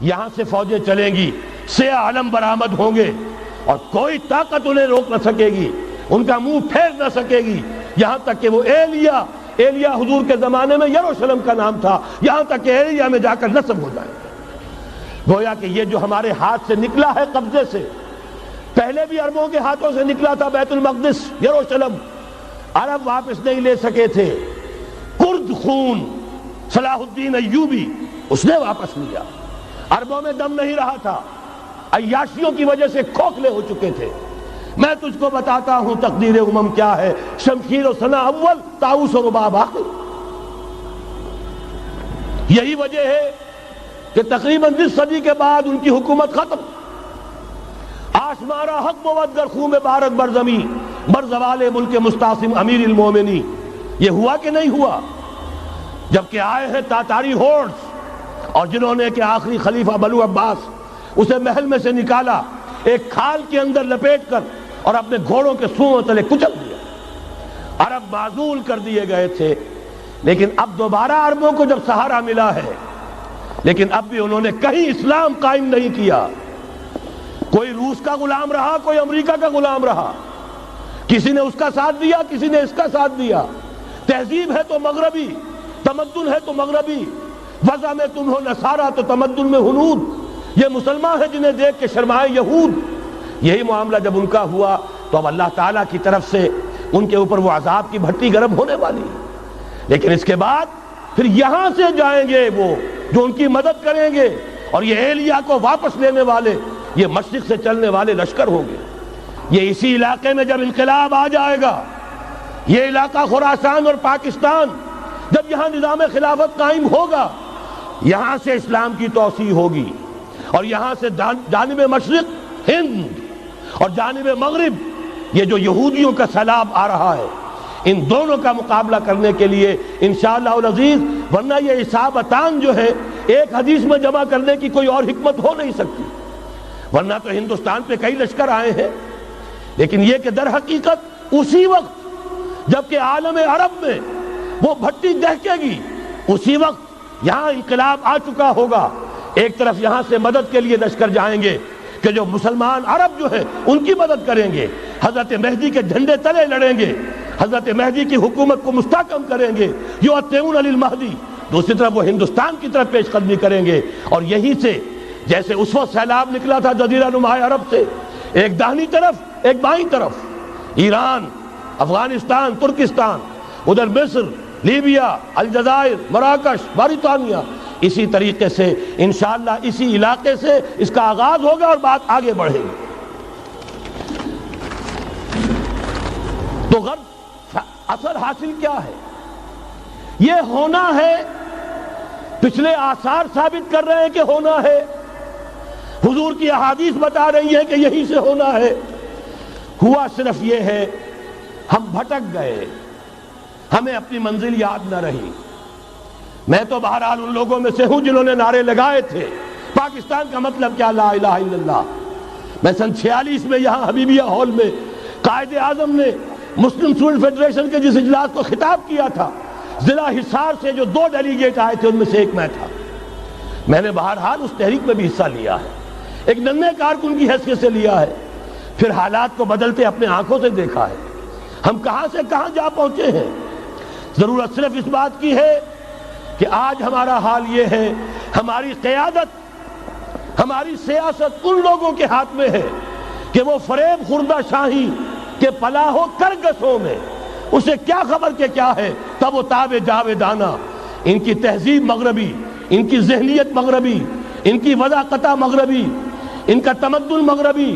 یہاں سے فوجیں چلیں گی، سیاہ علم برآمد ہوں گے اور کوئی طاقت انہیں روک نہ سکے گی، ان کا منہ پھیر نہ سکے گی، یہاں تک کہ وہ ایلیا حضور کے زمانے میں یروشلم کا نام تھا، یہاں تک کہ ایلیا میں جا کر نصب ہو جائے. گویا کہ یہ جو ہمارے ہاتھ سے نکلا ہے قبضے سے، پہلے بھی عربوں کے ہاتھوں سے نکلا تھا بیت المقدس، یروشلم، عرب واپس نہیں لے سکے تھے. کرد خون صلاح الدین ایوبی اس نے واپس لیا. عربوں میں دم نہیں رہا تھا، عیاشیوں کی وجہ سے کھوکھلے ہو چکے تھے. میں تجھ کو بتاتا ہوں تقدیر امم کیا ہے، شمشیر و ثنا اول، طاؤس و رباب آخر. یہی وجہ ہے کہ تقریباً 20 صدی کے بعد ان کی حکومت ختم. آشمارا حق بود گر خون بارد بر زمین بر زوال ملک مستعصم امیر المومنی. یہ ہوا کہ نہیں ہوا؟ جبکہ آئے ہیں تاتاری ہورڈز، اور جنہوں نے کہ آخری خلیفہ بنو عباس اسے محل میں سے نکالا، ایک کھال کے اندر لپیٹ کر اور اپنے گھوڑوں کے سوؤں تلے کچل دیا. عرب معزول کر دیے گئے تھے، لیکن اب دوبارہ عربوں کو جب سہارا ملا ہے، لیکن اب بھی انہوں نے کہیں اسلام قائم نہیں کیا. کوئی روس کا غلام رہا، کوئی امریکہ کا غلام رہا، کسی نے اس کا ساتھ دیا، کسی نے اس کا ساتھ دیا. تہذیب ہے تو مغربی، تمدن ہے تو مغربی، وضع میں تم ہو نصارہ تو تمدن میں ہنود. یہ مسلمان ہیں جنہیں دیکھ کے شرمائے یہود. یہی معاملہ جب ان کا ہوا تو اب اللہ تعالیٰ کی طرف سے ان کے اوپر وہ عذاب کی بھٹی گرم ہونے والی ہے. لیکن اس کے بعد پھر یہاں سے جائیں گے وہ جو ان کی مدد کریں گے، اور یہ ایلیا کو واپس لینے والے یہ مشرق سے چلنے والے لشکر ہوں گے. یہ اسی علاقے میں جب انقلاب آ جائے گا، یہ علاقہ خراسان اور پاکستان، جب یہاں نظام خلافت قائم ہوگا، یہاں سے اسلام کی توسیع ہوگی، اور یہاں سے جانب مشرق ہند اور جانب مغرب یہ جو یہودیوں کا سیلاب آ رہا ہے، ان دونوں کا مقابلہ کرنے کے لیے انشاءاللہ العزیز، ورنہ یہ اصابتان جو ہے ایک حدیث میں جمع کرنے کی کوئی اور حکمت ہو نہیں سکتی. ورنہ تو ہندوستان پہ کئی لشکر آئے ہیں، لیکن یہ کہ در حقیقت اسی وقت جب کہ عالم عرب میں وہ بھٹی دہکے گی، اسی وقت یہاں انقلاب آ چکا ہوگا. ایک طرف یہاں سے مدد کے لیے لشکر جائیں گے کہ جو مسلمان عرب جو ہیں ان کی مدد کریں گے، حضرت مہدی کے جھنڈے تلے لڑیں گے، حضرت مہدی کی حکومت کو مستحکم کریں گے، یؤتون للمہدی. دوسری طرف وہ ہندوستان کی طرف پیش قدمی کریں گے، اور یہیں سے جیسے اس وقت سیلاب نکلا تھا جزیرہ نما عرب سے، ایک داہنی طرف ایک بائیں طرف، ایران، افغانستان، ترکستان، ادھر مصر، لیبیا، الجزائر، مراکش، موریطانیہ، اسی طریقے سے انشاءاللہ اسی علاقے سے اس کا آغاز ہوگا اور بات آگے بڑھے گی. تو غرب اثر حاصل کیا ہے؟ یہ ہونا ہے، پچھلے آثار ثابت کر رہے ہیں کہ ہونا ہے، حضور کی احادیث بتا رہی ہیں کہ یہی سے ہونا ہے. ہوا صرف یہ ہے ہم بھٹک گئے، ہمیں اپنی منزل یاد نہ رہی. میں تو بہرحال ان لوگوں میں سے ہوں جنہوں نے نعرے لگائے تھے پاکستان کا مطلب کیا، لا الہ الا اللہ. میں سن 46 میں یہاں حبیبیہ ہال میں قائد اعظم نے مسلم اسٹوڈنٹ فیڈریشن کے جس اجلاس کو خطاب کیا تھا، ضلع حصار سے جو 2 ڈیلیگیٹ آئے تھے ان میں سے ایک میں تھا. میں نے بہرحال اس تحریک میں بھی حصہ لیا ہے، ایک ننھے کارکن کی حیثیت سے لیا ہے، پھر حالات کو بدلتے اپنے آنکھوں سے دیکھا ہے. ہم کہاں سے کہاں جا پہنچے ہیں. ضرورت صرف اس بات کی ہے کہ آج ہمارا حال یہ ہے، ہماری قیادت، ہماری سیاست ان لوگوں کے ہاتھ میں ہے کہ وہ فریب خوردہ شاہی کے پلاح و کرگسوں میں اسے کیا خبر کہ کیا ہے، تب وہ تاب جاویدانہ. ان کی تہذیب مغربی، ان کی ذہنیت مغربی، ان کی وضاقتہ مغربی، ان کا تمدن مغربی.